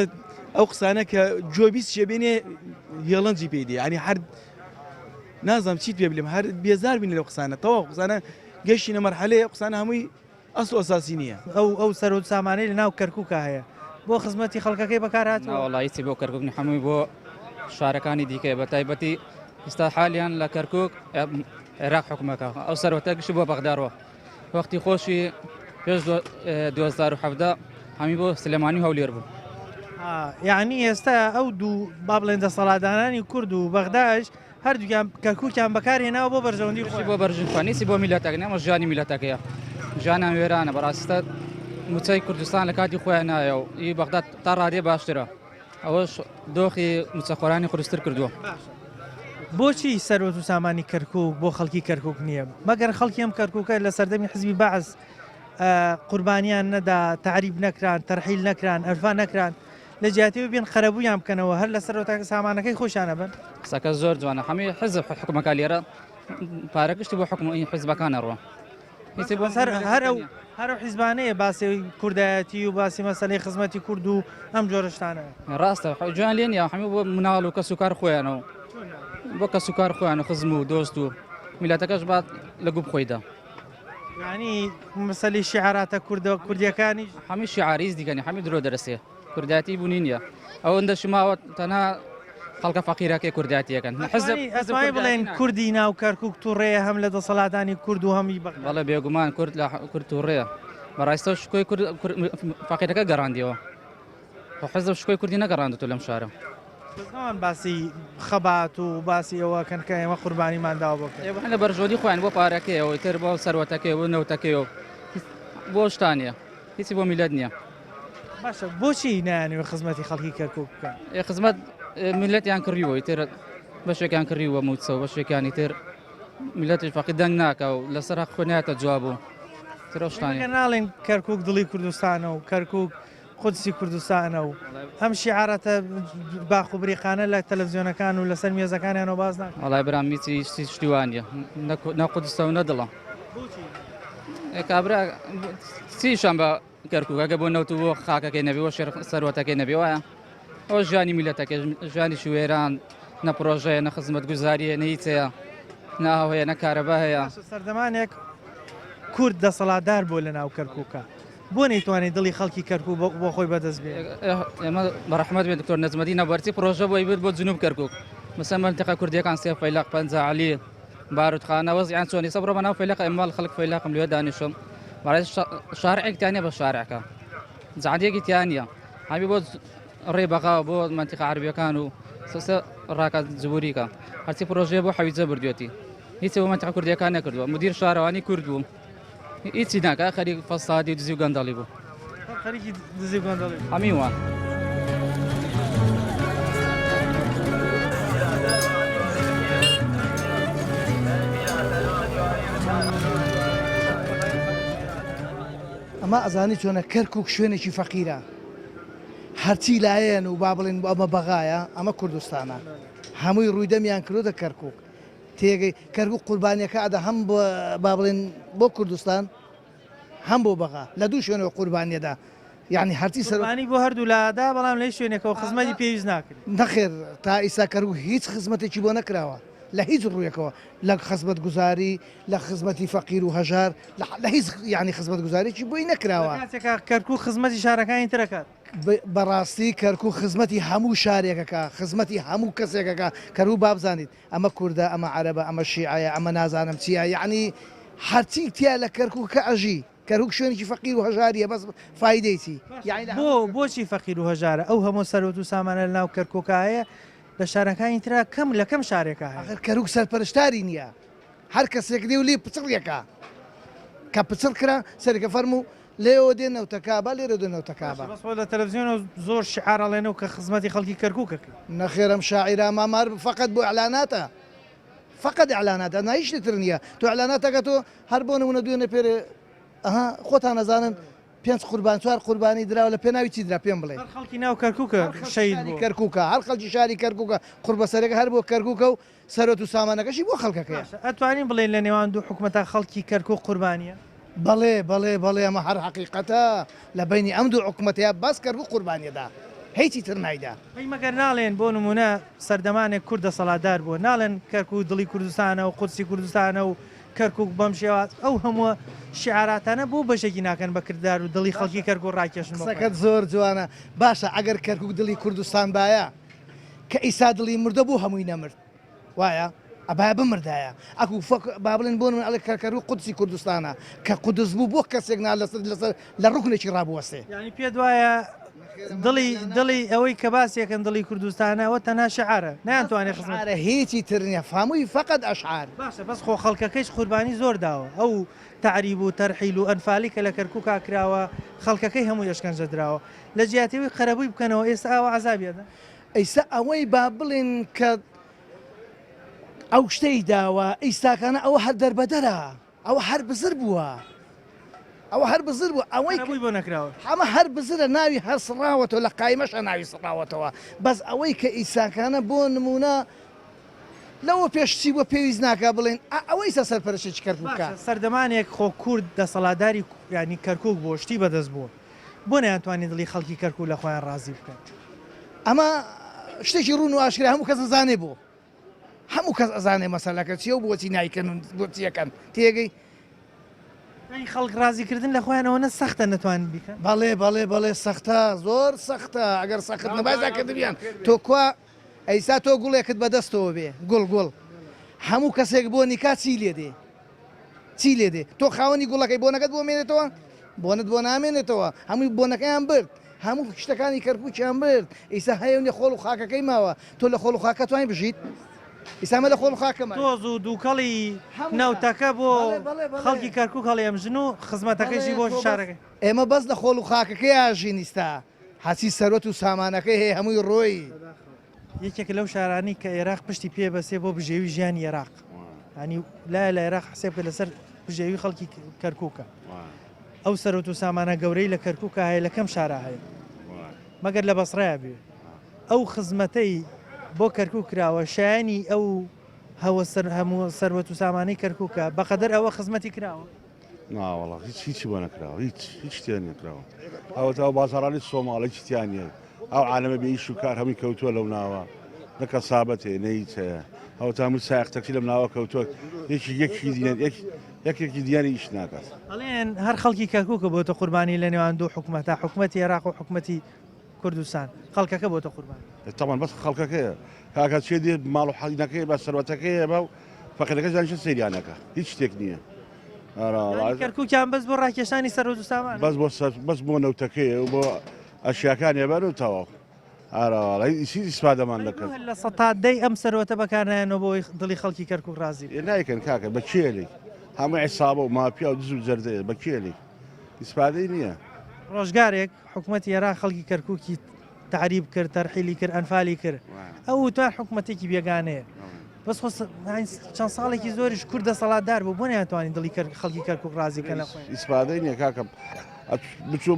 ئەو قسانە کە جۆبیست شێبێنێ هێڵەنجی پێیدی ینی هەر نازانم چیت پێ بلێم هەر بێزار بینی لەو قسانە تەواو قسانە گەشتینە مەرحەلەیە قسانە هەمووی ئەسڵ ئەساسی نییە ئەو سەرۆت سامانەی لە ناو کەرکووکە هەیە بۆ خزمەتی خەڵکەکەی بەکارهاتوە وڵایتی بۆ کەرکووک هەمووی بۆ شارەکانی دیکە بە تایبەتی ئێستا حالیان لە کەرکووک عێراق حکومەکە ئەو سەرۆتە گشتی بۆ بەغدارەوە وەختی خۆشی پێش 2017 هەمی بۆ سلێمانی هەولێر بوو یعنی ئێستا ئەو دوو با بڵێن دەسەڵاتدانانی کورد و بەغداش هەردووکیان کەرکووکیان بەکارهێناوە بۆ بەرژەوەندی بۆ بەرژنفانیسی بۆ میلەتەکە نەمە ژیانی میلەتەکەیە ژیانیان وێرانە بەڕاستە موچەی کوردستان لە کاتی خۆیان نایە و ئی بەغداد تا ڕادێ باشترە ئەوەش دۆخی موچەخۆرانی خورستر کردووە. بۆچی سەرۆت و سامانی کەرکووک بۆ خەڵکی کەرکووک نییە مەگەر خەڵکی ئەم کەرکووکە لە سەردەمی حزبی بەعز قوربانیان نەدا تعریب نەکران تەرحیل نەکران ئەرفان نەکران لە جیاتیوە بێن خەرەبوویان بکەنەوە هەر لە سەرۆتە سامانەکەی خۆشانە بن قسەکە زۆر جوانە هەمووی حزب حکومەکە لێرە پارەگشتی بۆ حکومەی حزبەکانە ڕوە هەر حیزبانەیە باسی کوردایەتی و باسی مەسەلەی خزمەتی کورد و ئەم جۆرەشتانە ڕاستە جوان لێن یا هەموو بۆ مناڵ و کەس و کار خۆیانەوە بۆ کەس و کار خۆیان و خزم و دۆست و میلەتەکەش بات لە گوب خۆیدا ینی مەسەلی شیعاراتە کوردیەکانی هەمی شیعاریز دیکەنی هەمی درۆ دەرسێ کوردایەتی بوونی نییە ئەوەندە شماوە تەنها خەڵکە فەقیرەکەی کوردایەتیەکەن ئەسمای بڵێن کوردی ناو کەرکووک تووڕێە هەم لە دەسەڵاتانی کورد و هەمی بەڵێ بێگومان کورد لە کورد تووڕێە بەڕاستە شکۆی فەقیرەکە گەڕاندیەوە حزب شکۆی کوردی نەگەڕاندەوە لەم شارە بەڵام باسی خەبات و باسی ئەوە کەنکە ئێمە قوربانیمانداوە بکەن لە بەرژۆدی خۆیان بۆ پارەکەیەوە تر بۆ سەروەتەکەی و نەوتەکەیەوە بۆ شتانە هیچی بۆ میلەت نییە. باشە بۆچی نایانوێ خزمەتی خەڵکی کەرکووک بکەن خزمەت میلەتیان کڕیوە تر بەشێکیان کڕیوە موچە و بەشێکانی تر میلەتی فەقی دەنگ ناکە و لەسەر خۆنیاتە جوابوو ترۆ شتانە ناڵێن کەرکووک دڵی کوردستانە و کەرکووک قودسی کوردستانە و هەم شیعارەتە باخوبریقانە لە تەلەڤیزیۆنەکان و لەسەر مێزەکانیانەوە باز ناکەن وەڵای برام میچی شتیوانە نە قودسە و نەدڵە کابرا چیشان بە کەرکووکەکە بۆ نەوت بۆ خاکەکەی نەبیەوە شێر سەروەتەکەی نەبی وایە ئەوە ژیانی میلەتەکە ژیانی شوێران نە پرۆژەیە نە خزمەت گوزاریە نە هیچەیە ناهەیە نە کارەبا هەیە سەردەمانێک کورد دەسەڵاتدار بۆ لە ناو کەرکووکە بۆ نەیتوانێت دڵی خەڵکی کەرکووک بۆ خۆی بەدەست بێت ئێمە بەڕەحمەت بێت دکتۆر نەجمەدی نەبەرچی پرۆژە بۆی بێت بۆ جنوب کەرکووک مەسەڵەن منتیقە کوردیەکان سێ فەیلاق پەنجا عەلی بارودخانە وەزعیان چۆنی سەبڕۆ بە ناو فەیلاق ئێمەڵ خەڵک فەیلاقم لێ دانیشم بەڕای شارعێکتیانە بە شارعەکە جعدێکی تیانە هەمی بۆ ڕێبەقا بۆ منتیقە عەربیەکان و سەسە ڕاکە جبوریکە هەرچی پرۆژەیە بۆ حەویجە بردوێتی هیچ بۆ منتیقە کوردیەکان نەکردووە مدیر شارەوانی کورد بوو هیچی ناکە خەریک فەسادی و دزی و گەندەڵی بوو خەریکی دزی و گەندەڵی هەمی وان ئەمە ئەزانی چۆنە کەرکووک شوێنێکی فەقیرە هەرچی لایەن و با بڵێن ئەمە بەغایە ئەمە کوردستانە هەمووی ڕوویدەمیان کردوتە کەرکووک تێگەی کەرکووک قوربانیەکە ئەدا هەم با بڵێن بۆ کوردستان هەم بۆ بەغا لە دوو شوێنەوە قوربانیەدا یعنی هەرچی سەر قوربانی بۆ هەردوو لادا بەڵام لەی شوێنێکەوە خزمەتی پێویست ناکرێت. نەخێر تا ئیسا کەرکووک هیچ خزمەتێکی بۆ نەکراوە لە هیچ ڕوویەکەوە لە خزمەت گوزاری لە خزمەتی فەقیر و هەژار لە هیچ یعنی خزمەت گوزارێکی بۆی نەکراوە. کاتێکە کەرکووک خزمەتی شارەکانی ترەکات. بەڕاستی کەرکووک خزمەتی هەموو شارێکەکە خزمەتی هەموو کەسێکەکە کەرو بابزانیت ئەمە کووردە ئەمە عەرەبە ئەمە شیعەیە ئەمە نازانم چییە یعنی هەرچی تیا لە کەرکووک کە ئەژی کەرکووک شوێنێکی فەقیر و هەژاریە بەس فایدەیتی بۆچی فەقیر و هەژارە ئەو هەموو سەرۆت و سامانە لە ناو کەرکووکایە لە شارەکانی ترا کەم لە کەم شارێکە هەیە. کەرکووک سەرپەرشتاری نییە هەر کەسێک دێ و لێ پچڕیەکە کە پچڕ کرا سەرکە فەرموو لێەوە دێنەوتەکە بە لێرە دێنەوتەکە بە لە تەلەڤیزیۆنەوە زۆر شعارەڵێنەوە کە خزمەتی خەڵکی کەرکووکەکە. نەخێرم شاعیرە مامار فقط بۆ ئەعلاناتە فقط ئەعلاناتە نایش لێتر نییە تۆ ئەعلاناتەکە تۆ هەر بۆ نمونە دوێنێ پێرێ خۆتان نەزانن 5 قوربان 4 قوربانی دراوە لە پێناوی چی درا پێم بڵێ خەڵکی ناو کەرکووکە شەید کەرکووکە هەر خەڵکی شاری کەرکووکە قوربەسەرێکە هەر بۆ کەرکووکە و سەرۆت و سامانەکەشی بۆ خەڵکەکەیە. ئەتوانین بڵێن لە نێوان دوو حکومەتە خەڵکی کەرکووک قوربانیە. بەڵێ بەڵێ بەڵێ ئەمە هەر حقیقەتە لە بینی ئەم دوو حکومەتەیە باس کەرکووک قوربانیەدا هیچی تر نایدا. مەگەر ناڵێن بۆ نمونە سەردەمانێک کورد دەسەڵاتدار بووە ناڵێن کەرکووک دڵی کوردستانە و قودسی کوردستانە و کەرکووک بەم شێوات ئەو هەموو شیعاراتانە بۆ بەشێکی ناکەن بە کردار و دڵی خەڵکی کەرکووک ڕاکێشن. قسەکەت زۆر جوانە باشە ئەگەر کەرکووک دڵی کوردستان باە کە ئیسا دڵی مردە بوو هەمووی نەمرد وایە ئەبا بمردایە ئەکو با بڵێن بۆ من ئەڵێ کەرکووک قودسی کوردستانە کە قودس بوو بۆ کەسێک نا لەسەر لە ڕوکنێکی ڕابوەستێ. یعنی پێ وایە دڵی ئەوەی کە باسیەکەن دڵی کوردستانەوە تەنها شعارە نەیانتوانێت خزمەتە هیچی تر نییە فامووی فقط ئەشعار. باشە بەس خۆ خەڵکەکەیش قوربانی زۆر داوە ئەو تعریب و تەرحیل و ئەنفالی کە لە کەرکووکا کراوە خەڵکەکەی هەموو یشکەنجە درراوە لە جیاتەوەی قەرەبووی بکەنەوە ئێستا ئەوە عەزابیەدە. ئەیسا ئەوەی با بڵێن کە ئەو شتەی داوە ئیساکانە ئەوە هەر دەربەدەرە ئەوە هەر بزر بووە ئەوە هەر بزر بوو ئەوەی بۆ نەکراوە ئەمە هەر بزرە ناوی هەر سڕاوەتەوە لە قایمەشە ناوی سڕاوەتەوە بەس ئەوەی کە ئیساکانە بۆ نمونە لەوە پێشچی بۆ پێویست ناکە بڵێن ئەوەی سەرپەرشتێکی کەرکووکە سەردەمانێک خۆ کورد دەسەڵاتداری ینی کەرکووک بۆ شتی بەدەست بووە بۆ نەیانتوانین دڵی خەڵکی کەرکووک لە خۆیان ڕازی بکەن. ئەمە شتێکی ڕوون و ئاشکرا هەموو کەس زانێ بوو هەموو کەس ئەزانێ مەسەلەکە چیە و بۆچی نایکەن بۆچیەکەن تێگەی خەڵک ڕازیکردن لە خۆیانەوە سەختە نەتوانین بیکەن. بەڵێ بەڵێ بەڵێ سەختە زۆر سەختە ئەگەر سەخت نەبازاکردیان تۆ کوا ئەیسا تۆ گوڵێکت بەدەستەوە بێ گوڵ هەموو کەسێک بۆ نیکا چی لێ دێ چی لێ دێ تۆ خاوەنی گوڵەکەی بۆنەکەت بۆ مێنێتەوە بۆنت بۆ نامێنێتەوە هەمووی بۆنەکەیان برد هەموو شتەکانی کەرکووکیان برد ئیسا هەیەونێ خۆڵ و خاکەکەی ماوە تۆ لە خۆڵ و خاکە توانین بژیت ئیسامە لە خۆڵ و خاکەمە تۆز و دووکەڵی ناوتەکە بۆ خەڵکی کەرکووک هەڵێمژن و خزمەتەکەشی بۆ شارەکەی ئێمە بەس لە خۆڵ و خاکەکەی ئاژین ئیستا حەچی سەرۆت و سامانەکەی هەیە هەمووی ڕۆی یەکێک لەو شارانی کە عێراق پشتی پێ بەسێ بۆ بژێوی ژیانی عێراق ینی لای لە عێراق حسێب کە لەسەر بژێوی خەڵکی کەرکووکە ئەو سەرۆت و سامانە گەورەی لە کەرکووکە هەیە لە کەم شارە هەیە مەگەر لە بەسڕایە بێ ئەو خزمەتەی بۆ کەرکووک کراوە شایانی ئەو هەموو سەروەت و سامانەی کەرکووکە بەقەدەر ئەوە خزمەتی کراوە ناوەڵا هیچی بۆ نەکراوە هیچ شتیان نەکراوە ئەوەتەوە بازاڕانی سۆماڵی شتیانە ئەو عالەمە بە ئیش و کار هەمووی کەوتووە لەو ناوە نەکە سابەتێ نەیت هەیە ئەو تا هەموو سایختەکەی لەم ناوە کەوتووە یەکێکی دیانی ئیش ناکات ئەڵێن هەر خەڵکی کەرکووکە بۆتە قوربانی لە نێوان دوو حکومەتە حکومەتی عێراق و حکومەتی کوردستان خەڵکەکە بۆتە قوربانی تەمان بەس خەڵکەکەیە کاکە چێ دێ ماڵ و حەڵینەکەی بە سەروەتەکەیە بە و فەقیرەکە جانیشە سەیرانەکە هیچ شتێک نییە کەرکووکیان بەس بۆ ڕاکێشانی سەرۆت و سامان بەس بۆ نەوتەکەیە و بۆ ئەشیاکانی ێبەر و تەواو ئاراڵی ئیسپادەمان دەکەن لە سەتادەی ئەم سەرۆتە بەکارنایەنەوە بۆی دڵی خەڵکی کەرکووک ڕازی نایکەن کاکە بە کێلی هەموو عیسابە و ماپیا و دز و جەردەیە بە کێلی ئیسپادەی نییە ڕۆژگارێک حکوومەتی عێراق خەڵکی کەرکووکی تعریب کرد تەرحیلی کرد ئەنفالی کرد ئەو توان حکوومەتێکی بێگانەیە بەس چەند ساڵێکی زۆریش کورد دەسەڵاتدار بوو بۆ ناتوانین دڵی خەڵکی کەرکووک ڕازیکە لە خۆی ئیسپادەی نییە کاکە بچوو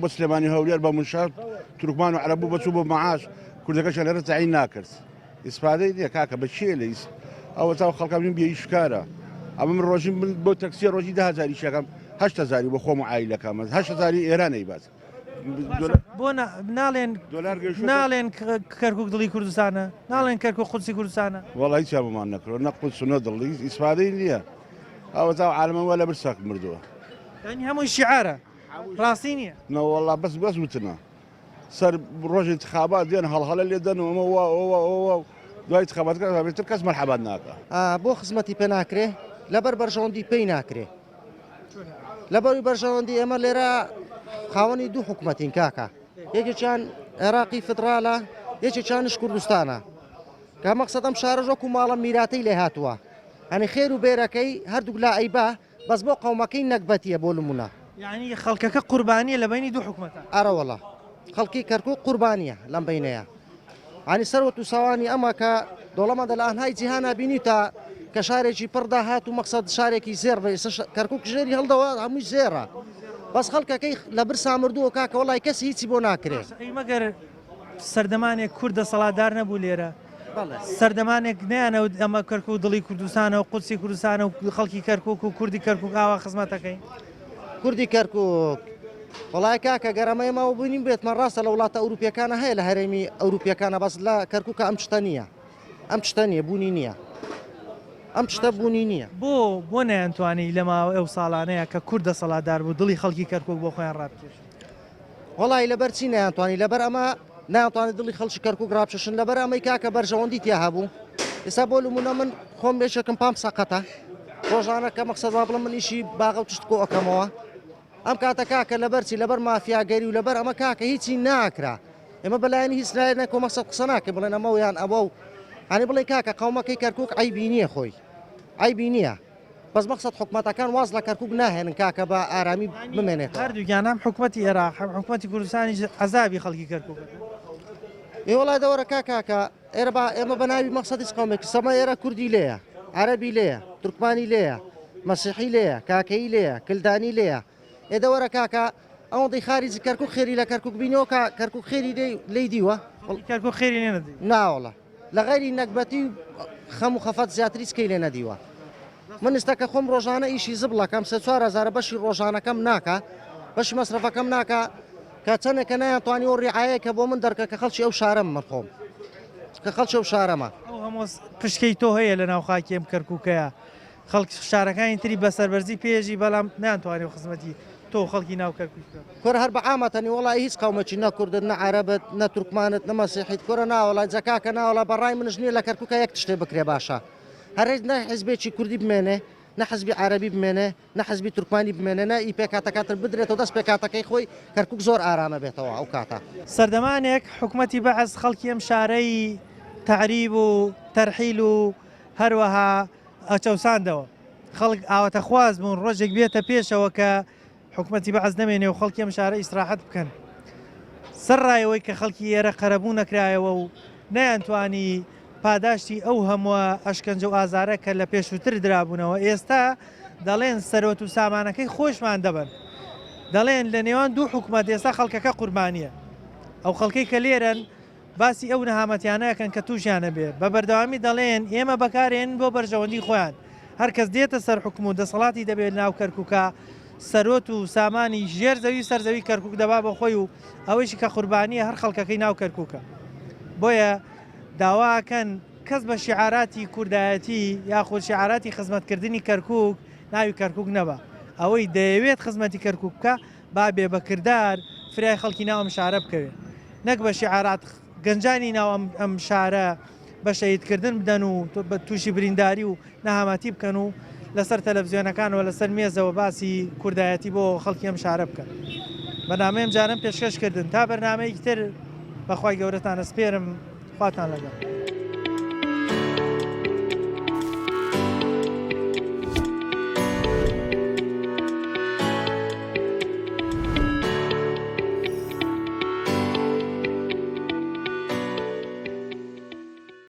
بە سلێمانی هەولێر بە منشات تورکمان و عەرەبوو بەچوو بۆ مەعاش کوردەکەشان لێرە تەعین ناکرد ئیسپادەی نییە کاکە بە کێلە ئەوە تا خەڵکان بێ ئیشکارە ئەمە من ڕۆژین بۆ تەکسی ڕۆژی 10,000 شەکەم 8,000 بۆ خۆم و عایلەکەمە 8,000 ئێرانەی باز بۆ ناڵێن کەرکک دڵی کوردستانە ناڵێن کەرکک قودسی کوردستانە وڵی چامان نەکرۆ نەقود سنە دڵی ئیسپادەی نییە ئەوە تا عالمەوە لە برساک مردووە ینی هەمووی شیعارە ڕاستی نییە نەوەڵا بەس وتنە سەر ڕۆژی انتخابات دێن هەڵهەڵە لێ دەنەوە دوای انتخاباتەکە بێتتر کەس مەرحەبات ناکە بۆ خزمەتی پێ ناکرێ لەبەر بەرژەوەندی پێی ناکرێ لەبەروی بەرژەوەندی ئێمە لێرە خاوەنی دوو حکوومەتین کاکە یەکێکیان عێراقی فدراڵە یەکێکیانش کوردستانە کە مەقسەد ئەم شارە ژۆک و ماڵە میراتەی لێ هاتووە هەنی خێر و بێرەکەی هەردووک لا ئەیبا بەس بۆ قەومەکەی نەکبەتیە بۆ لمونە یعنی خەڵکەکە قوربانیە لە بینی دوو حکوومەتە ئەرەوەڵە خەڵکی کەرکووک قوربانیە لەم بینەیە عنی سەروەت و ساوانی ئەمە کە دۆڵەمەدە لە ئەنهای جیهانە بینی تا کە شارێکی پڕدا هات و مەقسەد شارێکی زێر بە کەرکووک ژێری هەڵدەوە هەمووی زێرە بەس خەڵکەکەی لە برسا مردووە کاکە وڵای کەسی هیچی بۆ ناکرێت مەگەر سەردەمانێک کوردە سەڵاتدار نەبوو لێرە سەردەمانێک نیانە ئەمە کەرکوو دڵی کوردستانە و قودسی کوردستانە و خەڵکی کەرکووک و کوردی کەرکووک ئاوا خزمەتەکەی کوردی کەرکووک وڵای کاکە گەرەمەیەمەوە بوونیم بێتمە ڕاستە لە وڵاتە ئەوروپیەکانە هەیە لە هەرێمی ئەوروپیەکانە بەس لە کەرکووکە ئەم شتە نییە ئەم شتە نییە بوونی نییە ئەم شتە بوونی نییە بۆ نەیانتوانی لە ماوە ئەو ساڵانەیە کە کوردە سەڵاتدار بوو دڵی خەڵکی کەرکووک بۆ خۆیان ڕابکێش وڵی لەبەر چی نەیانتوانی لەبەر ئەمە ناتوانێت دڵی خەڵکی کەرکووک ڕابچەشن لەبەر ئەمەی کاکە بەرژەوەندی تیا هەبوو ئێستا بۆ لمونە من خۆم بێشەکەم پام سەقەتە ڕۆژانە کە مەقسەد وا بڵم من ئیشی باغە و تشت کۆ ئەەکەمەوە ئەم کاتە کاکە لەبەرچی لەبەر مافیاگەری و لەبەر ئەمە کاکە هیچی ناکرا ئێمە بەلایەنی هیچ لایەنە کۆ مەقسەد قسە ناکە بڵێن ئەمە یان ئەوە و هەنی بڵێ کاکە قەومەکەی کەرکووک عیبی نییە خۆی عیبی نییە بەس مەقسەد حکوومەتەکان واز لە کەرکووک ناهێنن کاکە بە ئارامی بمێنێت هەردووگیان هەم حکوومەتی عێراق هەم حکوومەتی کوردستانی عەزابی خەڵکی کەرکووک وڵای دەوەرە کاکە ئێمە بە ناوی مەقسەدی قەومێک سەمە ئێرە کوردی لێیە عەرەبی لێیە تورکمانی لێیە مەسیحی لێیە کاکەی لێیە کلدانی لێیە ئێدەوەرە کاکە ئەوەندەی خارجی کەرکووک خێری لە کەرکووک بینەوە کە کەرکووک خێری لی دیوە کەرکووک خێری نەدی ناوەڵە لە غەیری نەکبەتی خەم و خەفەت زیاتری سکەی لێ نەدیوە من ئێستاکە خۆم ڕۆژانە ئیشی زبڵەکەم 4 بەشی ڕۆژانەکەم ناکە بەشی مەسرفەکەم ناکە کە چەندێکە نایانتوانی و ڕیعایە کە بۆ من دەرکە کە خەڵکی ئەو شارەم من خۆم کە خەڵکی ئەو شارەمە ئەو هەموو پشکەی تۆ هەیە لە ناو خاکی ئەم کەرکووکەیە خەڵک شارەکانی تری بەسەربەرزی پێژی بەڵام ناتوانێت و خزمەتی تۆ خەڵکی ناو کەرکووکە کۆر هەر بە عامەتەنی وڵی هیچ قەومەکی نەکوردت نە عەرەبت نە تورکمانت نە مەسیحیت کۆرە ناوەڵای جەکاکە ناوەڵە بەڕای منش نییە لە کەرکووکە یەک تشتێ بکرێ باشە هەرێک نە حیزبێکی کوردی بمێنێ نە حەزبی عەرەبی بمێنێ نە حەزبی تورکمانی بمێنێ نە ئی پێکاتەکەتر بدرێتەوە دەست پێکاتەکەی خۆی کەرکووک زۆر ئارامە بێتەوە ئەو کاتە سەردەمانێک حکوومەتی بەعەز خەڵکی ئەم شارەی تعریب و تەرحیل و هەروەها ئەچەوساندەوە خەڵک ئاوەتە خواز بوون ڕۆژێک بێتە پێشەوە کە حکوومەتی بەعەز نەمێنێ و خەڵکی ئەم شارە ئیسراحەت بکەن سەرڕایەوەی کە خەڵکی ئێرە قەرەبوو نەکرایەوە و نەیانتوانی پاداشتی ئەو هەمووە ئەشکەنجە و ئازارە کە لە پێشووتر درابوونەوە ئێستا دەڵێن سەرۆت و سامانەکەی خۆشمان دەبن دەڵێن لە نێوان دوو حکوومەت ئێستا خەڵکەکە قوربانیە ئەو خەڵکەی کە لێرن باسی ئەو نەهامەتیانەکەن کە تووشیانە بێ بە بەردەوامی دەڵێن ئێمە بەکارێن بۆ بەرژەوەندی خۆیان هەرکەس دێتە سەر حکوم و دەسەڵاتی دەبێت ناو کەرکووکە سەرۆت و سامانی ژێر زەوی سەرزەوی کەرکووک دەبا بە خۆی و ئەوەیشی کە قوربانیە هەر خەڵکەکەی ناو کەرکووکە بۆیە داواکەن کەس بە شیعاراتی کوردایەتی یاخود شیعاراتی خزمەتکردنی کەرکووک ناوی کەرکووک نەبە ئەوەی دەیەوێت خزمەتی کەرکووک بکە با بێ بەکردار فرای خەڵکی ناو ئەم شارە بکەوێت نەک بە شیعارات گەنجانی ناو ئەم شارە بە شەیدکردن بدەن و تووشی برینداری و نەهامەتی بکەن و لەسەر تەلەڤیزیۆنەکانەوە لەسەر مێزەوە باسی کوردایەتی بۆ خەڵکی ئەم شارە بکەن بەنامەیەم جارم پێشکەشکردن تا بەرنامەیەکی تر بەخوای گەورەتان ئەسپێرم خواتان لەگەڵ